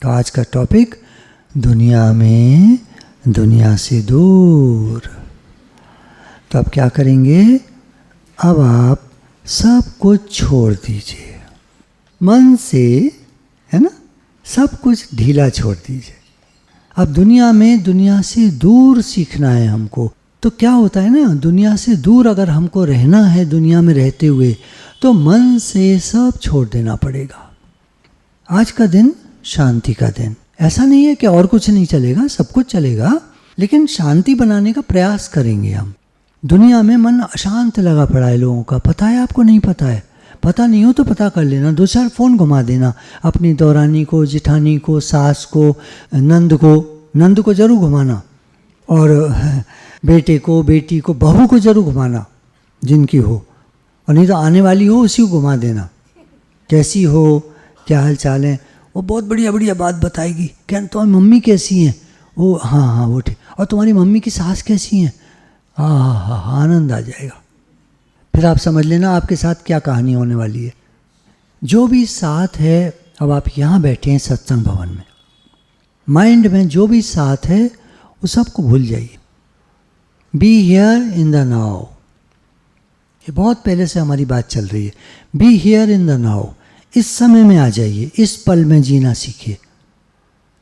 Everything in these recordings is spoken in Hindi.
तो आज का टॉपिक दुनिया में दुनिया से दूर। तो अब क्या करेंगे, अब आप सब कुछ छोड़ दीजिए, मन से, है ना, सब कुछ ढीला छोड़ दीजिए। अब दुनिया में दुनिया से दूर सीखना है हमको। तो क्या होता है ना, दुनिया से दूर अगर हमको रहना है, दुनिया में रहते हुए, तो मन से सब छोड़ देना पड़ेगा। आज का दिन शांति का दिन, ऐसा नहीं है कि और कुछ नहीं चलेगा, सब कुछ चलेगा, लेकिन शांति बनाने का प्रयास करेंगे हम। दुनिया में मन अशांत लगा पड़ा है लोगों का, पता है आपको? नहीं पता है? पता नहीं हो तो पता कर लेना, 2-4 फ़ोन घुमा देना अपनी दौरानी को, जिठानी को, सास को, नंद को जरूर घुमाना, और बेटे को, बेटी को, बहू को जरूर घुमाना जिनकी हो, और नहीं तो आने वाली हो उसी को घुमा देना। कैसी हो, क्या हाल चाल है, वो बहुत बढ़िया बढ़िया बात बताएगी। क्या तुम्हारी मम्मी कैसी हैं? वो हाँ वो ठीक। और तुम्हारी मम्मी की सास कैसी हैं? हाँ, आनंद आ जाएगा। फिर आप समझ लेना आपके साथ क्या कहानी होने वाली है। जो भी साथ है, अब आप यहाँ बैठे हैं सत्संग भवन में, माइंड में जो भी साथ है वो सबको भूल जाइए। Be here in the now, ये बहुत पहले से हमारी बात चल रही है। Be here in the now, इस समय में आ जाइए, इस पल में जीना सीखिए,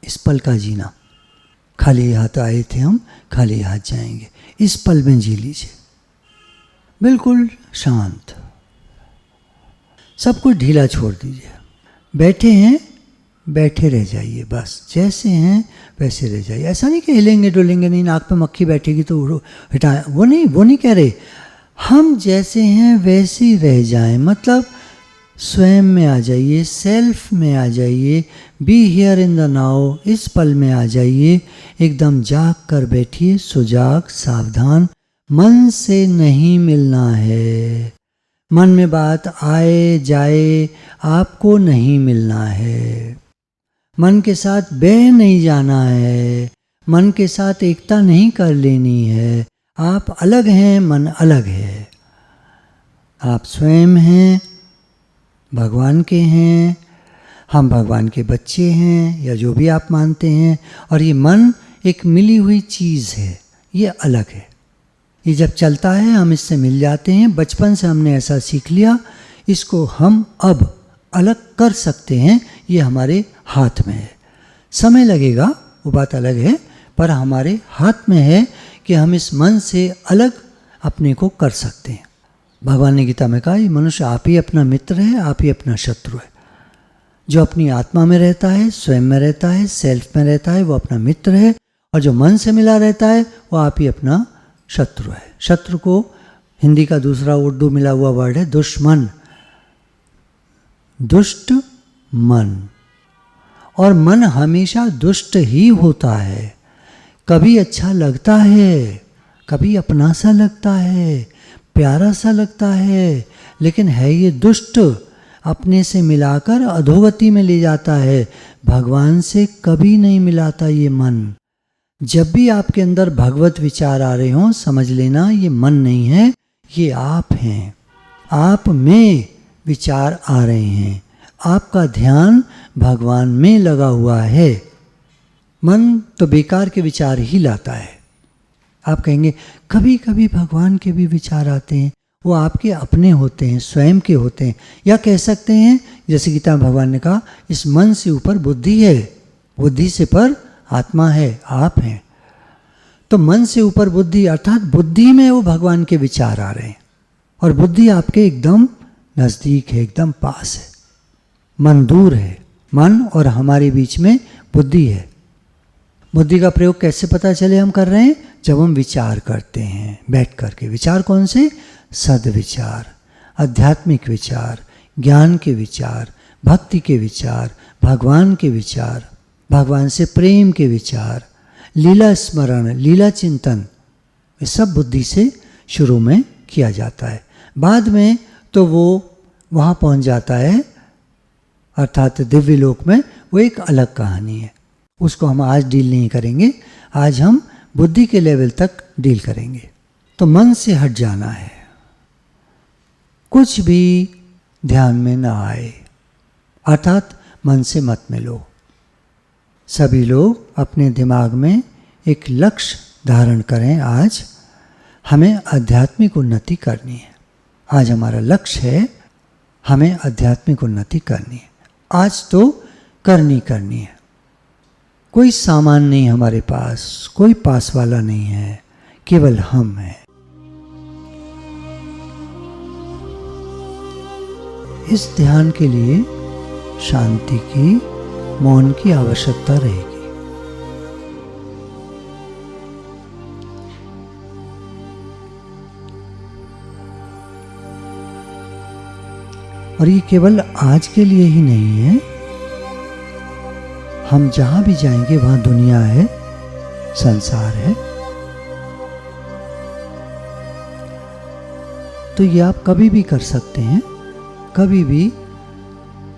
इस पल का जीना। खाली हाथ आए थे हम, खाली हाथ जाएंगे, इस पल में जी लीजिए, बिल्कुल शांत, सब कुछ ढीला छोड़ दीजिए। बैठे हैं, बैठे रह जाइए, बस जैसे हैं वैसे रह जाइए। ऐसा नहीं कि हिलेंगे डुलेंगे नहीं, नाक पे मक्खी बैठेगी तो हटा, वो नहीं कह रहे। हम जैसे हैं वैसे ही रह जाएं, मतलब स्वयं में आ जाइए, सेल्फ में आ जाइए। Be here in the now, इस पल में आ जाइए, एकदम जाग कर बैठिए, सुजाग सावधान। मन से नहीं मिलना है, मन में बात आए जाए आपको नहीं मिलना है, मन के साथ बह नहीं जाना है, मन के साथ एकता नहीं कर लेनी है। आप अलग हैं, मन अलग है, आप स्वयं हैं, भगवान के हैं, हम भगवान के बच्चे हैं, या जो भी आप मानते हैं। और ये मन एक मिली हुई चीज़ है, ये अलग है। ये जब चलता है हम इससे मिल जाते हैं, बचपन से हमने ऐसा सीख लिया, इसको हम अब अलग कर सकते हैं, ये हमारे हाथ में है। समय लगेगा, वो बात अलग है, पर हमारे हाथ में है कि हम इस मन से अलग अपने को कर सकते हैं। भगवान ने गीता में कहा, ये मनुष्य आप ही अपना मित्र है, आप ही अपना शत्रु है। जो अपनी आत्मा में रहता है, स्वयं में रहता है, सेल्फ में रहता है, वो अपना मित्र है, और जो मन से मिला रहता है वो आप ही अपना शत्रु है। शत्रु को हिंदी का दूसरा उर्दू मिला हुआ वर्ड है दुश्मन, दुष्ट मन। और मन हमेशा दुष्ट ही होता है। कभी अच्छा लगता है, कभी अपना सा लगता है, प्यारा सा लगता है, लेकिन है ये दुष्ट, अपने से मिलाकर अधोगति में ले जाता है, भगवान से कभी नहीं मिलाता ये मन। जब भी आपके अंदर भगवत विचार आ रहे हों, समझ लेना ये मन नहीं है, ये आप हैं। आप में विचार आ रहे हैं, आपका ध्यान भगवान में लगा हुआ है। मन तो बेकार के विचार ही लाता है। आप कहेंगे कभी कभी भगवान के भी विचार आते हैं, वो आपके अपने होते हैं, स्वयं के होते हैं। या कह सकते हैं जैसे गीता में भगवान ने कहा, इस मन से ऊपर बुद्धि है, बुद्धि से पर आत्मा है, आप हैं। तो मन से ऊपर बुद्धि, अर्थात बुद्धि में वो भगवान के विचार आ रहे हैं, और बुद्धि आपके एकदम नज़दीक है, एकदम पास है। मन दूर है, मन और हमारे बीच में बुद्धि है। बुद्धि का प्रयोग कैसे पता चले हम कर रहे हैं? जब हम विचार करते हैं बैठ करके। विचार कौन से? सद्विचार, आध्यात्मिक विचार, ज्ञान के विचार, भक्ति के विचार, भगवान के विचार, भगवान से प्रेम के विचार, लीला स्मरण, लीला चिंतन, ये सब बुद्धि से शुरू में किया जाता है। बाद में तो वो वहाँ पहुँच जाता है, अर्थात दिव्य लोक में, वो एक अलग कहानी है। उसको हम आज डील नहीं करेंगे, आज हम बुद्धि के लेवल तक डील करेंगे। तो मन से हट जाना है, कुछ भी ध्यान में ना आए, अर्थात मन से मत मिलो। सभी लोग अपने दिमाग में एक लक्ष्य धारण करें। आज हमें आध्यात्मिक उन्नति करनी है। आज हमारा लक्ष्य है, हमें आध्यात्मिक उन्नति करनी है। आज तो करनी है। कोई सामान नहीं हमारे पास, कोई पास वाला नहीं है, केवल हम हैं। इस ध्यान के लिए शांति की, मौन की आवश्यकता रहेगी। और ये केवल आज के लिए ही नहीं है। हम जहां भी जाएंगे वहां दुनिया है, संसार है। तो ये आप कभी भी कर सकते हैं। कभी भी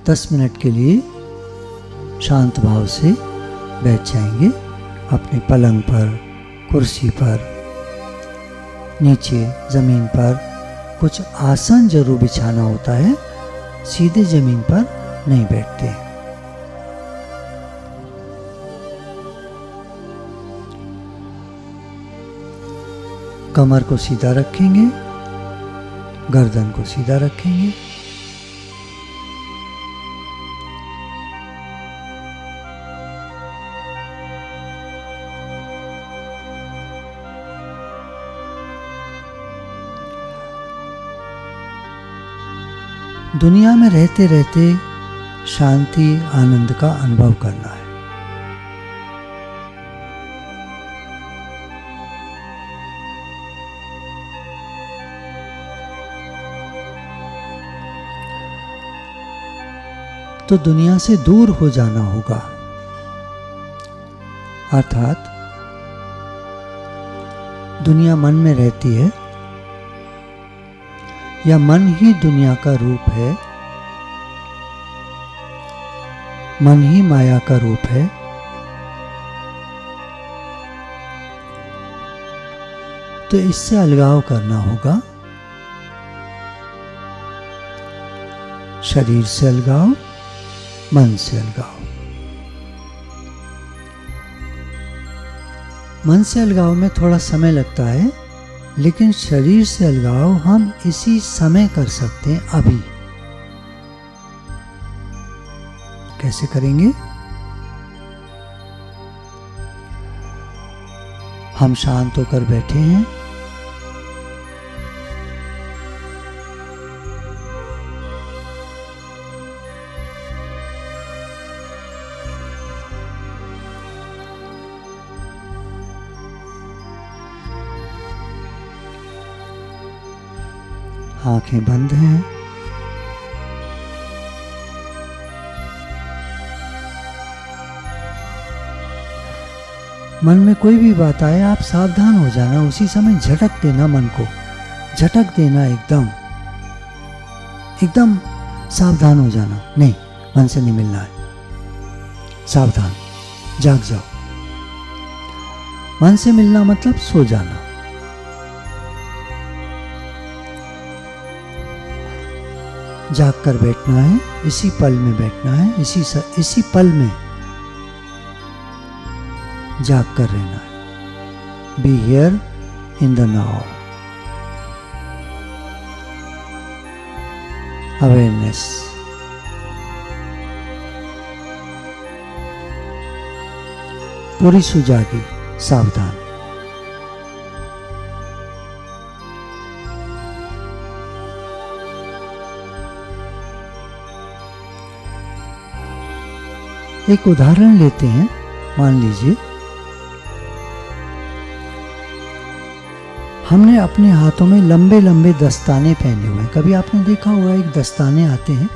10 मिनट के लिए शांत भाव से बैठ जाएंगे अपने पलंग पर, कुर्सी पर, नीचे ज़मीन पर। कुछ आसन जरूर बिछाना होता है, सीधे ज़मीन पर नहीं बैठते। कमर को सीधा रखेंगे, गर्दन को सीधा रखेंगे। दुनिया में रहते रहते शांति, आनंद का अनुभव करना है। तो दुनिया से दूर हो जाना होगा, अर्थात दुनिया मन में रहती है या मन ही दुनिया का रूप है, मन ही माया का रूप है। तो इससे अलगाव करना होगा। शरीर से अलगाव, मन से अलगाव। मन से अलगाव में थोड़ा समय लगता है, लेकिन शरीर से अलगाव हम इसी समय कर सकते हैं, अभी। कैसे करेंगे? हम शांत होकर बैठे हैं, आंखें बंद हैं। मन में कोई भी बात आए, आप सावधान हो जाना। उसी समय झटक देना, मन को झटक देना, एकदम सावधान हो जाना। नहीं, मन से नहीं मिलना है। सावधान, जाग जाओ। मन से मिलना मतलब सो जाना। जाग कर बैठना है, इसी पल में बैठना है, इसी पल में जाग कर रहना है। Be here in the now. Awareness. पूरी सुजागी, सावधान। एक उदाहरण लेते हैं। मान लीजिए हमने अपने हाथों में लंबे लंबे दस्ताने पहने हुए हैं। कभी आपने देखा होगा, एक दस्ताने आते हैं,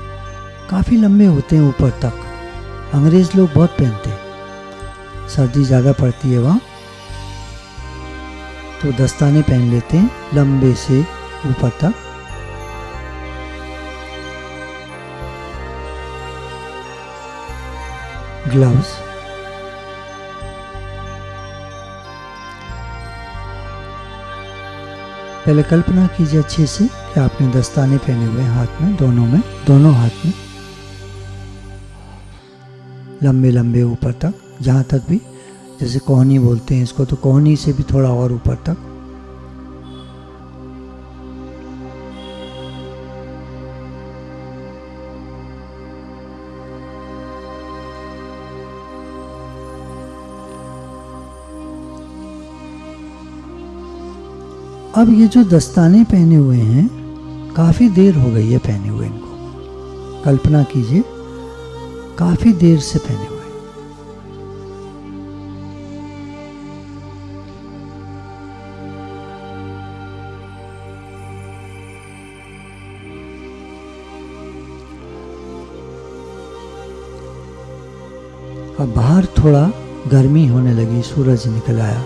काफ़ी लंबे होते हैं ऊपर तक। अंग्रेज लोग बहुत पहनते हैं, सर्दी ज़्यादा पड़ती है वहाँ, तो दस्ताने पहन लेते हैं लंबे से ऊपर तक। ग्लव्स। पहले कल्पना कीजिए अच्छे से कि आपने दस्ताने पहने हुए हाथ में, दोनों हाथ में, लंबे लंबे ऊपर तक। जहाँ तक भी, जैसे कोहनी बोलते हैं इसको, तो कोहनी से भी थोड़ा और ऊपर तक। अब ये जो दस्ताने पहने हुए हैं, काफ़ी देर हो गई है पहने हुए इनको। कल्पना कीजिए, काफ़ी देर से पहने हुए। अब बाहर थोड़ा गर्मी होने लगी, सूरज निकल आया।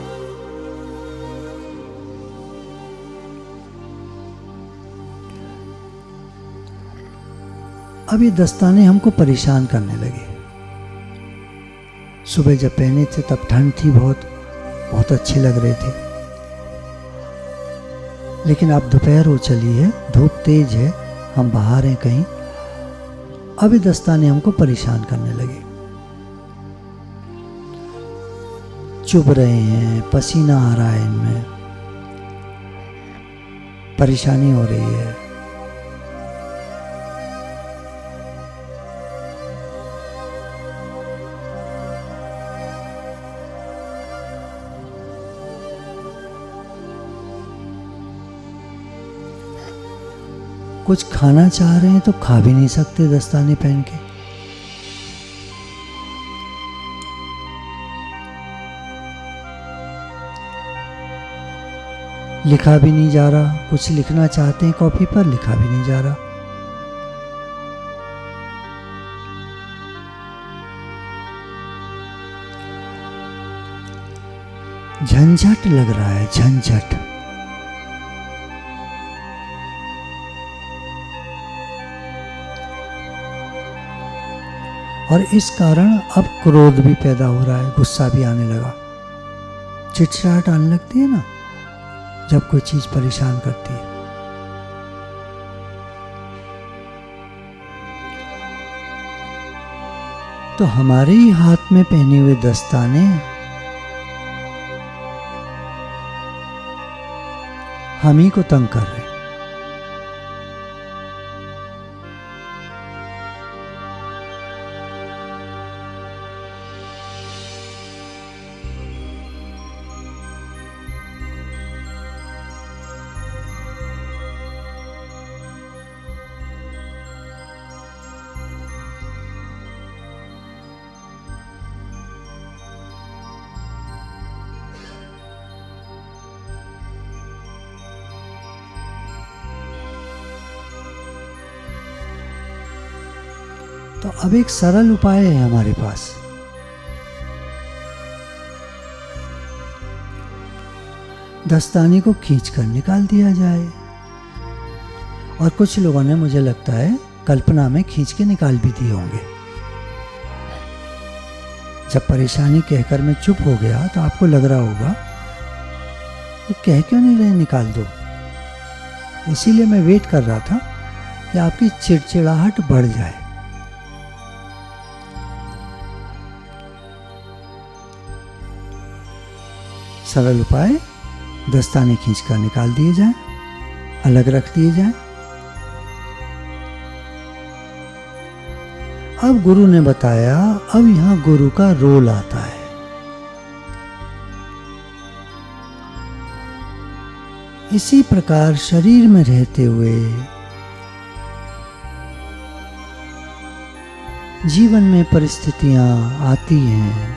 अब ये दस्ताने हमको परेशान करने लगे। सुबह जब पहने थे तब ठंड थी, बहुत अच्छे लग रहे थे, लेकिन अब दोपहर हो चली है, धूप तेज है, हम बाहर हैं कहीं, अब ये दस्ताने हमको परेशान करने लगे। चुभ रहे हैं, पसीना आ रहा है इनमें, परेशानी हो रही है। कुछ खाना चाह रहे हैं तो खा भी नहीं सकते दस्ताने पहन के। लिखा भी नहीं जा रहा, कुछ लिखना चाहते हैं कॉपी पर, लिखा भी नहीं जा रहा। झंझट लग रहा है, झंझट। और इस कारण अब क्रोध भी पैदा हो रहा है, गुस्सा भी आने लगा, चिड़चिड़ाहट आने लगती है ना जब कोई चीज परेशान करती है। तो हमारे ही हाथ में पहने हुए दस्ताने हम ही को तंग कर रहे हैं। तो अब एक सरल उपाय है हमारे पास। दस्ताने को खींचकर निकाल दिया जाए। और कुछ लोगों ने, मुझे लगता है, कल्पना में खींच के निकाल भी दिए होंगे। जब परेशानी कहकर मैं चुप हो गया तो आपको लग रहा होगा ये कह क्यों नहीं रहे निकाल दो। इसीलिए मैं वेट कर रहा था कि आपकी चिड़चिड़ाहट बढ़ जाए। सरल उपाय, दस्ताने खींचकर निकाल दिए जाएं, अलग रख दिए जाएं। अब गुरु ने बताया, अब यहां गुरु का रोल आता है। इसी प्रकार शरीर में रहते हुए जीवन में परिस्थितियां आती हैं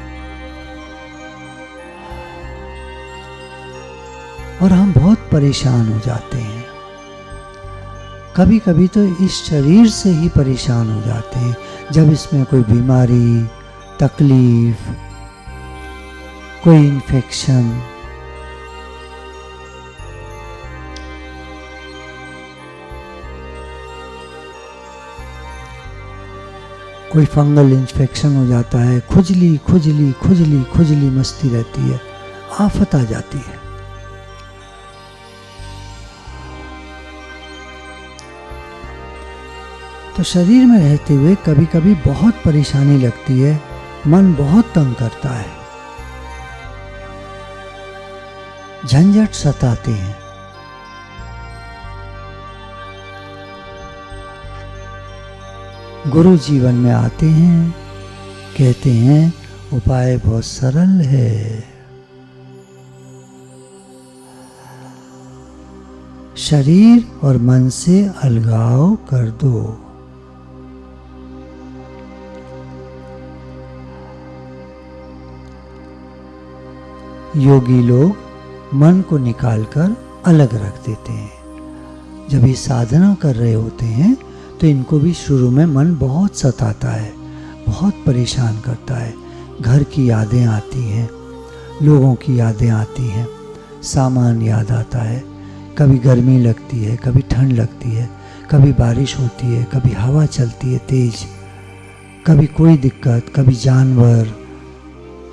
और हम बहुत परेशान हो जाते हैं। कभी कभी तो इस शरीर से ही परेशान हो जाते हैं, जब इसमें कोई बीमारी, तकलीफ, कोई इन्फेक्शन, कोई फंगल इन्फेक्शन हो जाता है, खुजली खुजली खुजली खुजली मस्ती रहती है, आफत आ जाती है। तो शरीर में रहते हुए कभी कभी बहुत परेशानी लगती है, मन बहुत तंग करता है, झंझट सताते हैं। गुरु जीवन में आते हैं, कहते हैं उपाय बहुत सरल है। शरीर और मन से अलगाव कर दो। योगी लोग मन को निकालकर अलग रख देते हैं। जब ये साधना कर रहे होते हैं तो इनको भी शुरू में मन बहुत सताता है, बहुत परेशान करता है। घर की यादें आती हैं, लोगों की यादें आती हैं, सामान याद आता है। कभी गर्मी लगती है, कभी ठंड लगती है, कभी बारिश होती है, कभी हवा चलती है तेज, कभी कोई दिक्कत, कभी जानवर,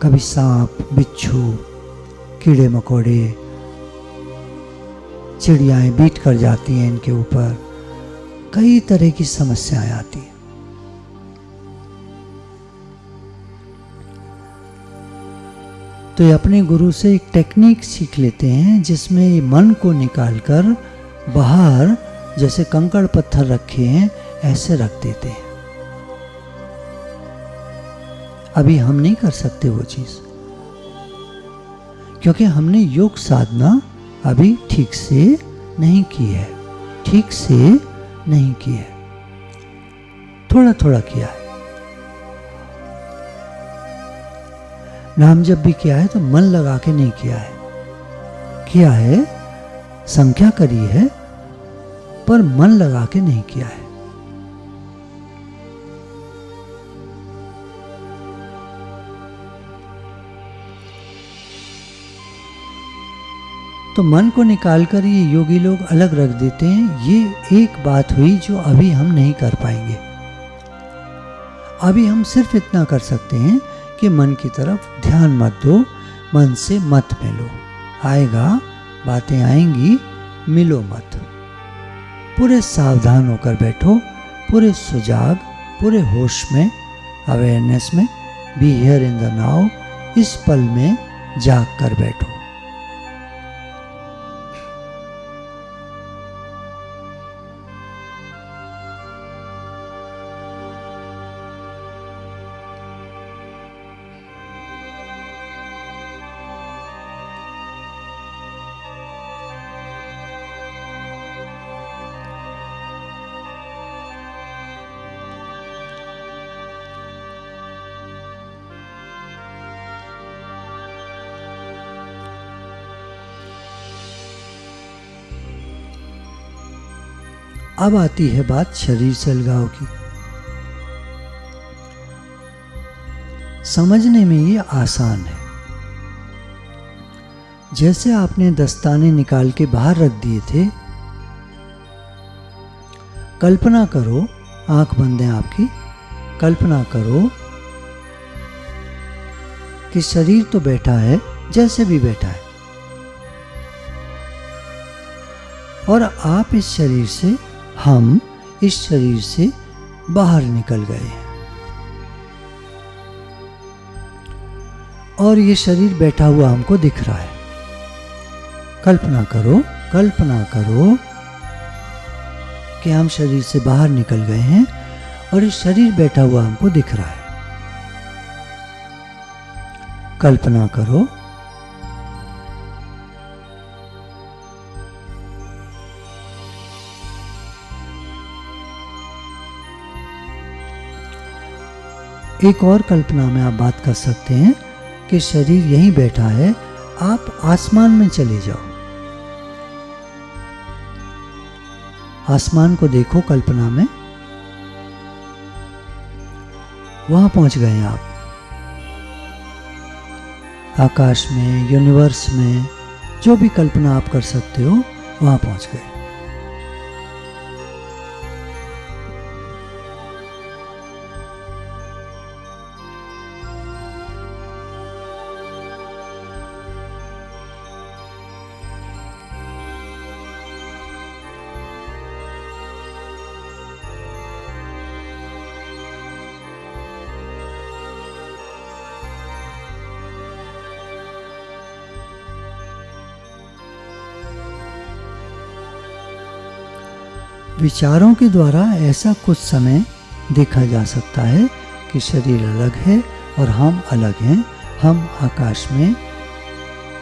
कभी सांप, बिच्छू, कीड़े मकोड़े, चिड़ियाएं बीट कर जाती हैं इनके ऊपर। कई तरह की समस्याएं आती हैं। तो ये अपने गुरु से एक टेक्निक सीख लेते हैं जिसमें ये मन को निकालकर बाहर जैसे कंकड़ पत्थर रखे हैं ऐसे रख देते हैं। अभी हम नहीं कर सकते वो चीज, क्योंकि हमने योग साधना अभी ठीक से नहीं की है, ठीक से नहीं की है, थोड़ा थोड़ा किया है। नाम जप भी किया है तो मन लगा के नहीं किया है, संख्या करी है पर मन लगा के नहीं किया है। तो मन को निकालकर ये योगी लोग अलग रख देते हैं। ये एक बात हुई जो अभी हम नहीं कर पाएंगे। अभी हम सिर्फ इतना कर सकते हैं कि मन की तरफ ध्यान मत दो, मन से मत मिलो। आएगा, बातें आएंगी, मिलो मत। पूरे सावधान होकर बैठो, पूरे सुजाग, पूरे होश में, अवेयरनेस में, be here in the now, इस पल में जाग कर बैठो। अब आती है बात शरीर से अलगाव की। समझने में ये आसान है। जैसे आपने दस्ताने निकाल के बाहर रख दिए थे, कल्पना करो, आंख बंद है आपकी, कल्पना करो कि शरीर तो बैठा है जैसे भी बैठा है, और आप इस शरीर से, हम इस शरीर से बाहर निकल गए हैं और ये शरीर बैठा हुआ हमको दिख रहा है। कल्पना करो, कल्पना करो कि हम शरीर से बाहर निकल गए हैं और इस शरीर बैठा हुआ हमको दिख रहा है। कल्पना करो एक और कल्पना में आप बात कर सकते हैं कि शरीर यहीं बैठा है, आप आसमान में चले जाओ। आसमान को देखो कल्पना में, वहां पहुंच गए आप। आकाश में, यूनिवर्स में, जो भी कल्पना आप कर सकते हो, वहां पहुंच गए। विचारों के द्वारा ऐसा कुछ समय देखा जा सकता है कि शरीर अलग है और हम अलग हैं, हम आकाश में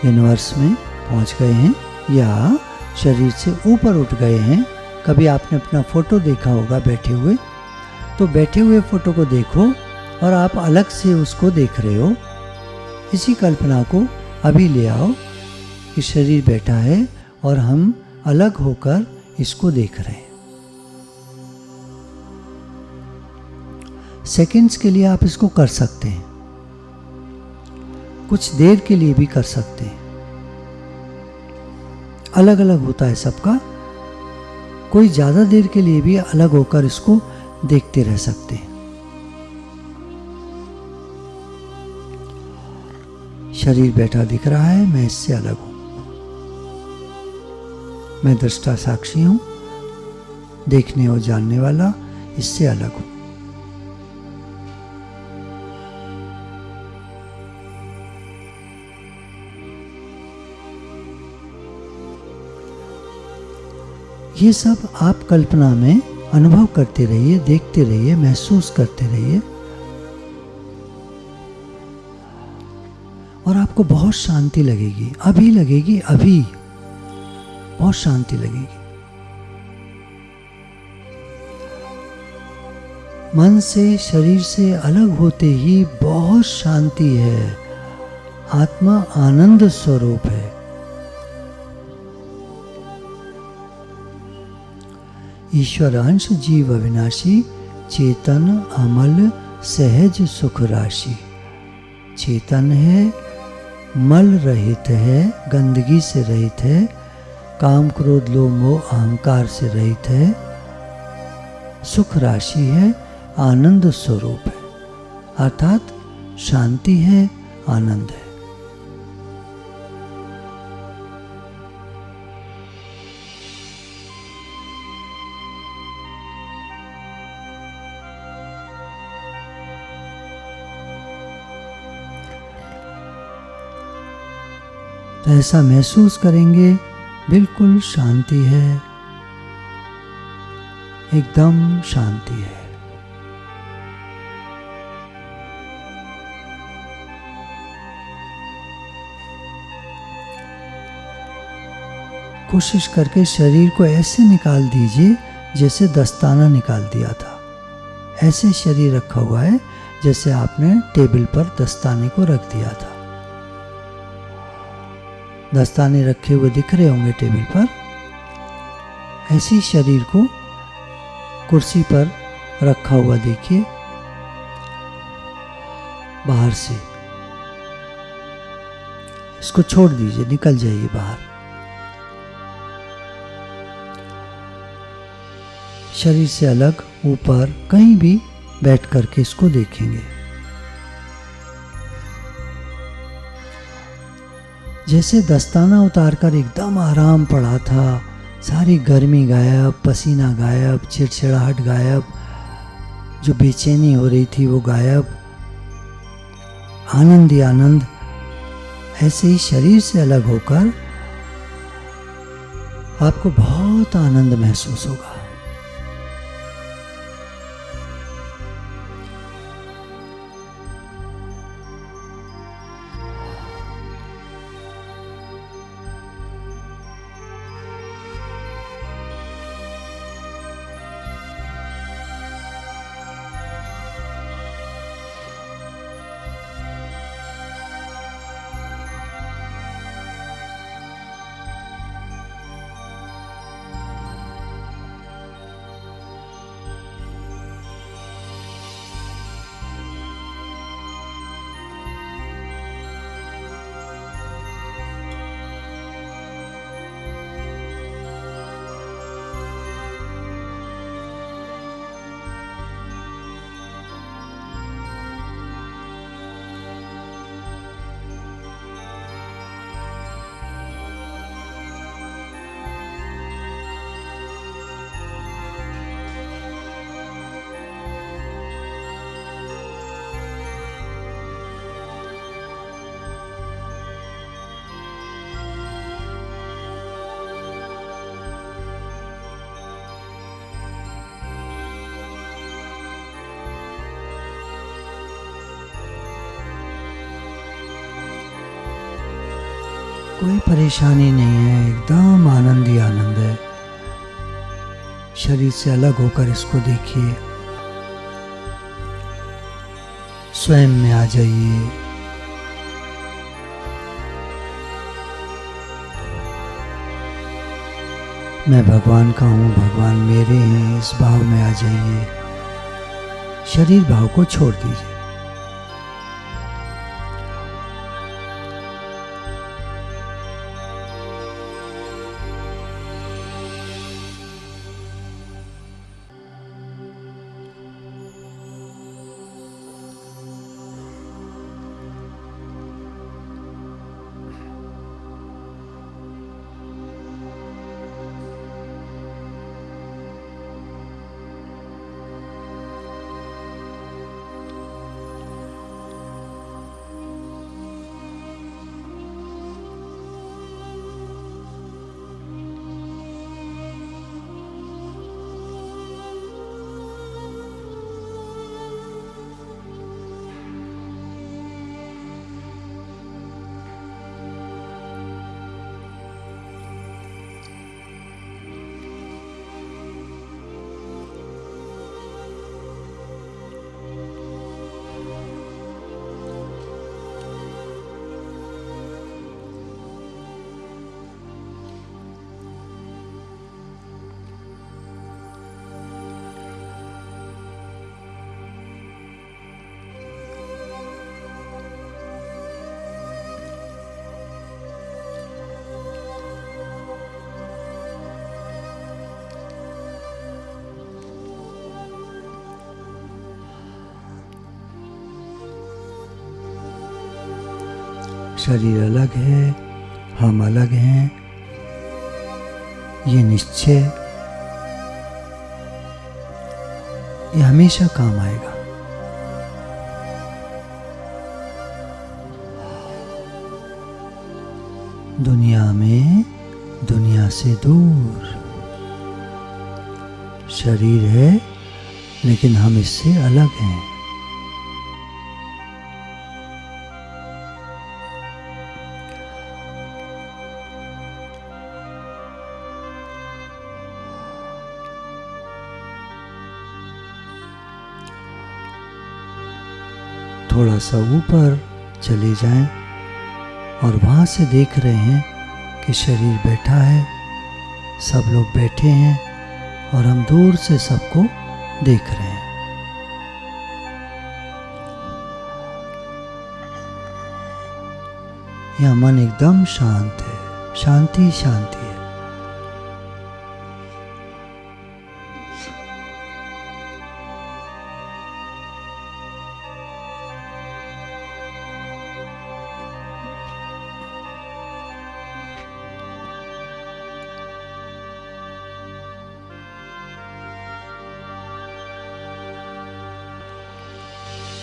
यूनिवर्स में पहुंच गए हैं या शरीर से ऊपर उठ गए हैं। कभी आपने अपना फोटो देखा होगा बैठे हुए, तो बैठे हुए फोटो को देखो और आप अलग से उसको देख रहे हो। इसी कल्पना को अभी ले आओ कि शरीर बैठा है और हम अलग होकर इसको देख रहे हैं। सेकंड्स के लिए आप इसको कर सकते हैं, कुछ देर के लिए भी कर सकते हैं। अलग अलग होता है सबका। कोई ज़्यादा देर के लिए भी अलग होकर इसको देखते रह सकते हैं। शरीर बैठा दिख रहा है, मैं इससे अलग हूं, मैं दृष्टा साक्षी हूं, देखने और जानने वाला, इससे अलग हूं। ये सब आप कल्पना में अनुभव करते रहिए, देखते रहिए, महसूस करते रहिए और आपको बहुत शांति लगेगी। अभी लगेगी, अभी बहुत शांति लगेगी। मन से, शरीर से अलग होते ही बहुत शांति है। आत्मा आनंद स्वरूप है। ईश्वर अंश जीव अविनाशी, चेतन अमल सहज सुख राशि। चेतन है, मल रहित है, गंदगी से रहित है, काम क्रोध लोभ मोह अहंकार से रहित है, सुख राशि है, आनंद स्वरूप है, अर्थात शांति है, आनंद है। तो ऐसा महसूस करेंगे, बिल्कुल शांति है, एकदम शांति है। कोशिश करके शरीर को ऐसे निकाल दीजिए जैसे दस्ताना निकाल दिया था। ऐसे शरीर रखा हुआ है जैसे आपने टेबल पर दस्ताने को रख दिया था। दस्ताने रखे हुए दिख रहे होंगे टेबल पर। ऐसी शरीर को कुर्सी पर रखा हुआ देखिए, बाहर से इसको छोड़ दीजिए, निकल जाइए बाहर। शरीर से अलग ऊपर कहीं भी बैठ करके इसको देखेंगे। जैसे दस्ताना उतारकर एकदम आराम पड़ा था, सारी गर्मी गायब, पसीना गायब, चिड़चिड़ाहट गायब, जो बेचैनी हो रही थी वो गायब, आनंद ही आनंद। ऐसे ही शरीर से अलग होकर आपको बहुत आनंद महसूस होगा। कोई परेशानी नहीं है, एकदम आनंद ही आनंद है। शरीर से अलग होकर इसको देखिए, स्वयं में आ जाइए। मैं भगवान का हूँ, भगवान मेरे हैं, इस भाव में आ जाइए। शरीर भाव को छोड़ दीजिए। शरीर अलग है, हम अलग हैं, ये निश्चय ये हमेशा काम आएगा। दुनिया में दुनिया से दूर शरीर है, लेकिन हम इससे अलग हैं। थोड़ा सा ऊपर चले जाएं और वहाँ से देख रहे हैं कि शरीर बैठा है, सब लोग बैठे हैं और हम दूर से सबको देख रहे हैं। यह मन एकदम शांत है, शांति शांति है।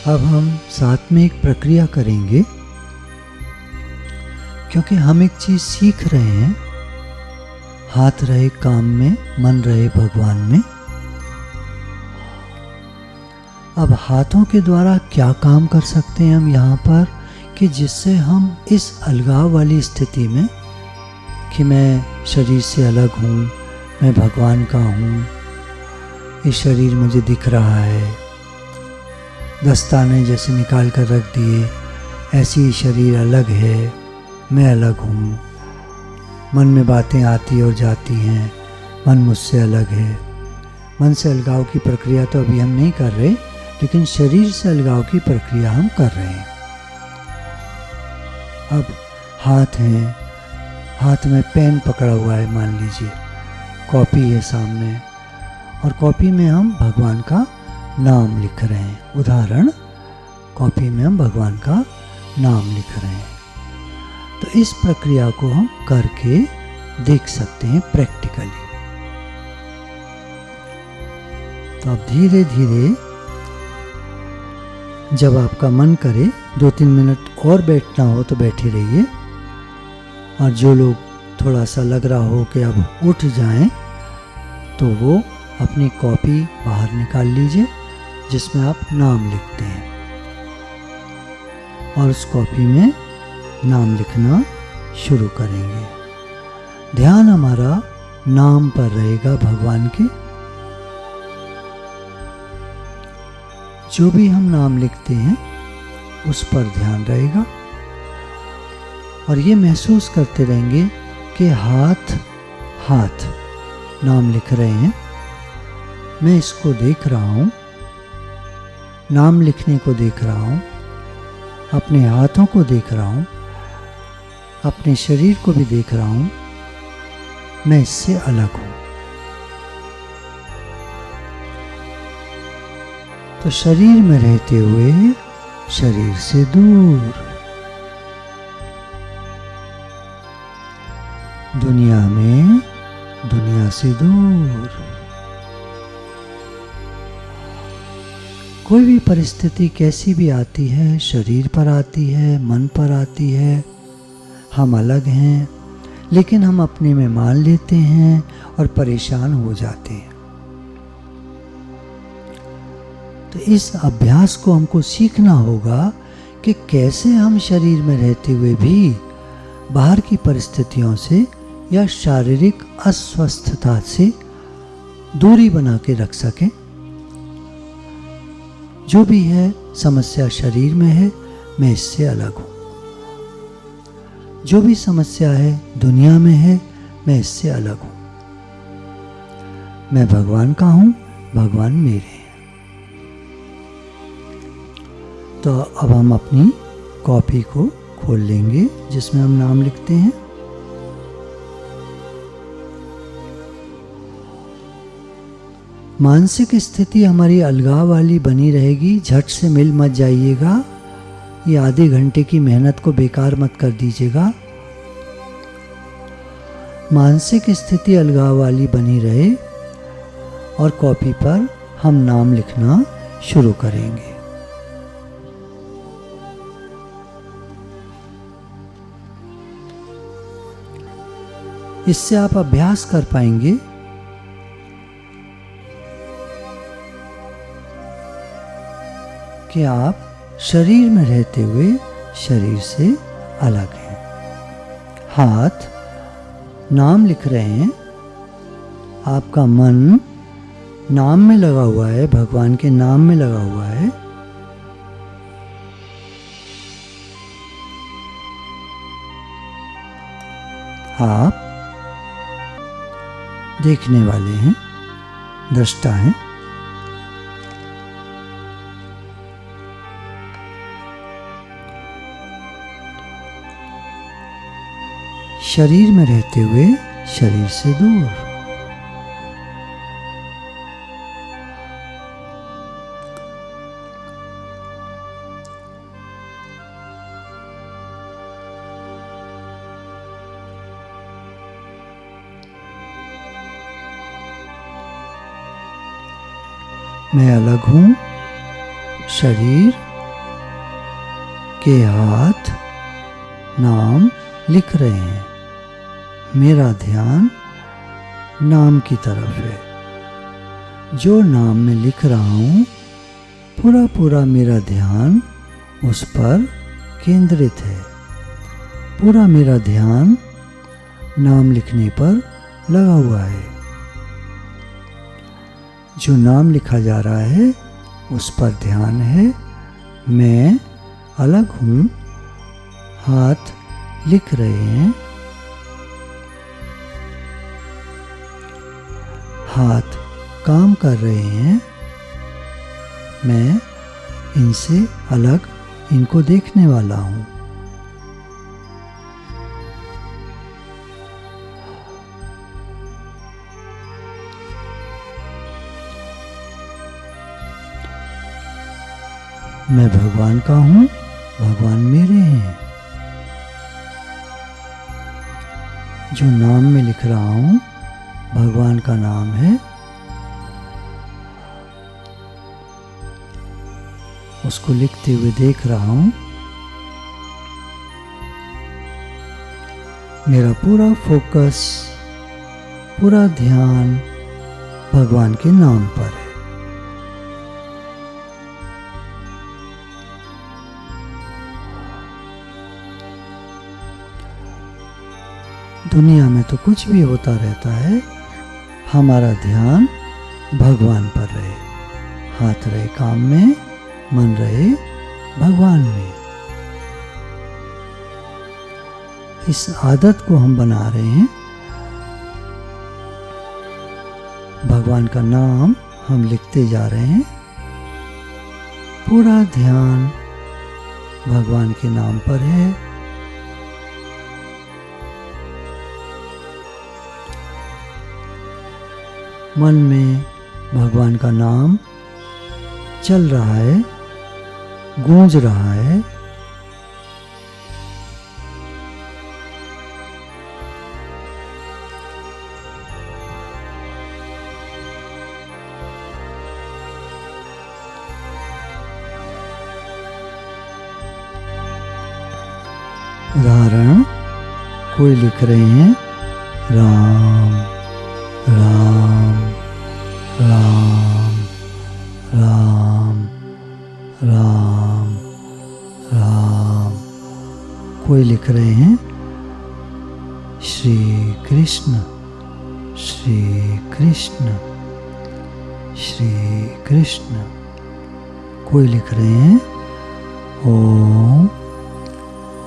अब हम साथ में एक प्रक्रिया करेंगे, क्योंकि हम एक चीज सीख रहे हैं। हाथ रहे काम में, मन रहे भगवान में। अब हाथों के द्वारा क्या काम कर सकते हैं हम यहाँ पर, कि जिससे हम इस अलगाव वाली स्थिति में कि मैं शरीर से अलग हूँ, मैं भगवान का हूँ, ये शरीर मुझे दिख रहा है, दस्ताने जैसे निकाल कर रख दिए, ऐसी ही शरीर अलग है, मैं अलग हूँ। मन में बातें आती और जाती हैं, मन मुझसे अलग है। मन से अलगाव की प्रक्रिया तो अभी हम नहीं कर रहे, लेकिन शरीर से अलगाव की प्रक्रिया हम कर रहे हैं। अब हाथ हैं, हाथ में पेन पकड़ा हुआ है, मान लीजिए कॉपी है सामने, और कॉपी में हम भगवान का नाम लिख रहे हैं। उदाहरण, कॉपी में हम भगवान का नाम लिख रहे हैं। तो इस प्रक्रिया को हम करके देख सकते हैं प्रैक्टिकली। तो अब धीरे धीरे जब आपका मन करे 2-3 मिनट और बैठना हो तो बैठे रहिए, और जो लोग थोड़ा सा लग रहा हो कि अब उठ जाएं, तो वो अपनी कॉपी बाहर निकाल लीजिए जिसमें आप नाम लिखते हैं, और उस कॉपी में नाम लिखना शुरू करेंगे। ध्यान हमारा नाम पर रहेगा भगवान के। जो भी हम नाम लिखते हैं उस पर ध्यान रहेगा और ये महसूस करते रहेंगे कि हाथ नाम लिख रहे हैं, मैं इसको देख रहा हूँ, नाम लिखने को देख रहा हूँ, अपने हाथों को देख रहा हूँ, अपने शरीर को भी देख रहा हूँ, मैं इससे अलग हूँ। तो शरीर में रहते हुए शरीर से दूर, दुनिया में दुनिया से दूर। कोई भी परिस्थिति कैसी भी आती है, शरीर पर आती है, मन पर आती है, हम अलग हैं, लेकिन हम अपने में मान लेते हैं और परेशान हो जाते हैं। तो इस अभ्यास को हमको सीखना होगा कि कैसे हम शरीर में रहते हुए भी बाहर की परिस्थितियों से या शारीरिक अस्वस्थता से दूरी बना के रख सकें। जो भी है समस्या शरीर में है, मैं इससे अलग हूँ। जो भी समस्या है दुनिया में है, मैं इससे अलग हूँ। मैं भगवान का हूँ, भगवान मेरे हैं। तो अब हम अपनी कॉपी को खोल लेंगे जिसमें हम नाम लिखते हैं। मानसिक स्थिति हमारी अलगाव वाली बनी रहेगी, झट से मिल मत जाइएगा। ये आधे घंटे की मेहनत को बेकार मत कर दीजिएगा। मानसिक स्थिति अलगाव वाली बनी रहे और कॉपी पर हम नाम लिखना शुरू करेंगे। इससे आप अभ्यास कर पाएंगे कि आप शरीर में रहते हुए शरीर से अलग हैं। हाथ नाम लिख रहे हैं, आपका मन नाम में लगा हुआ है, भगवान के नाम में लगा हुआ है। आप देखने वाले हैं, दृष्टा हैं। शरीर में रहते हुए शरीर से दूर। मैं अलग हूँ। शरीर के हाथ नाम लिख रहे हैं। मेरा ध्यान नाम की तरफ है। जो नाम मैं लिख रहा हूँ, पूरा पूरा मेरा ध्यान उस पर केंद्रित है। पूरा मेरा ध्यान नाम लिखने पर लगा हुआ है। जो नाम लिखा जा रहा है उस पर ध्यान है। मैं अलग हूँ। हाथ लिख रहे हैं। हाथ काम कर रहे हैं। मैं इनसे अलग, इनको देखने वाला हूँ। मैं भगवान का हूँ, भगवान मेरे हैं। जो नाम में लिख रहा हूँ भगवान का नाम है। उसको लिखते हुए देख रहा हूँ। मेरा पूरा फोकस, पूरा ध्यान भगवान के नाम पर है। दुनिया में तो कुछ भी होता रहता है, हमारा ध्यान भगवान पर रहे। हाथ रहे काम में, मन रहे भगवान में। इस आदत को हम बना रहे हैं। भगवान का नाम हम लिखते जा रहे हैं। पूरा ध्यान भगवान के नाम पर है। मन में भगवान का नाम चल रहा है, गूंज रहा है। उदाहरण, कोई लिख रहे हैं राम राम राम राम राम राम। कोई लिख रहे हैं श्री कृष्ण श्री कृष्ण श्री कृष्ण। कोई लिख रहे हैं ओम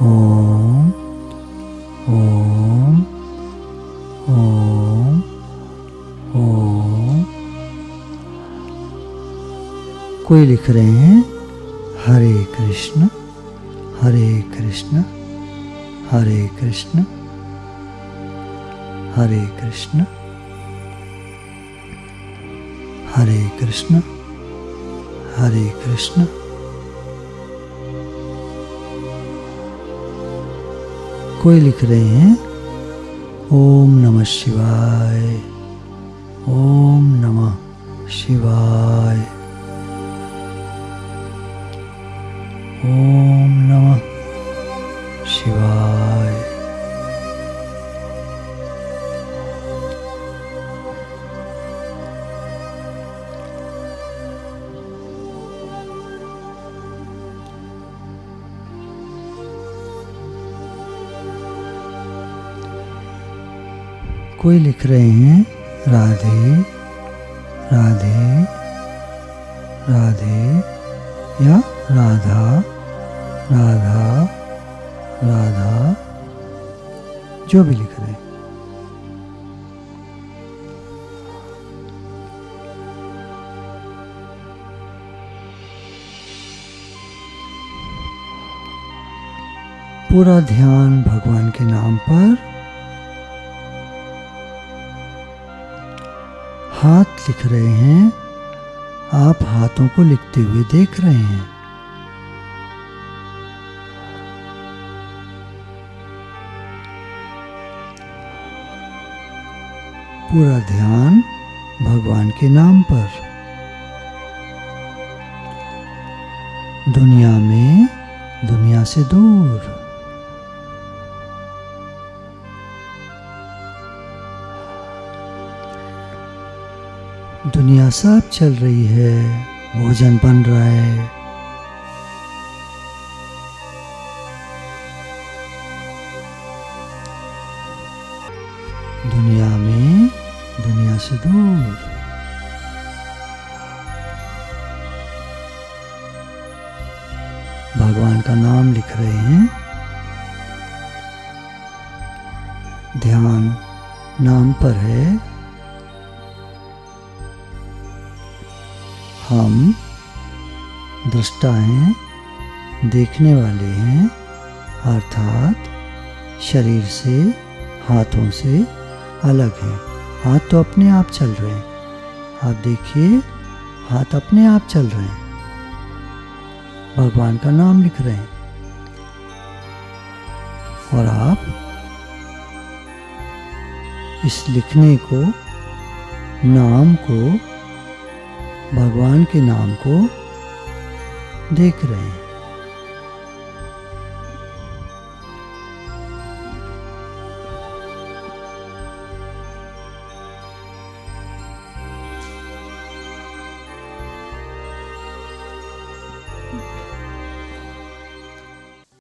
ओम ओम ओम ओम। कोई लिख रहे हैं हरे कृष्ण हरे कृष्ण हरे कृष्ण हरे कृष्ण हरे कृष्ण हरे कृष्ण। कोई लिख रहे हैं ओम नमः शिवाय ओम नमः शिवाय ओम नमः शिवाय। कोई लिख रहे हैं राधे राधे राधे या राधा राधा राधा, जो भी लिख रहे हैं। पूरा ध्यान भगवान के नाम पर। हाथ लिख रहे हैं, आप हाथों को लिखते हुए देख रहे हैं। पूरा ध्यान भगवान के नाम पर। दुनिया में, दुनिया से दूर। दुनिया सब चल रही है, भोजन बन रहा है, दुनिया में, दुनिया से दूर। भगवान का नाम लिख रहे हैं। ध्यान नाम पर है। हम दृष्टा हैं, देखने वाले हैं, अर्थात शरीर से, हाथों से अलग हैं। हाथ तो अपने आप चल रहे हैं। आप देखिए, हाथ अपने आप चल रहे हैं। भगवान का नाम लिख रहे हैं। और आप इस लिखने को, नाम को, भगवान के नाम को देख रहे हैं।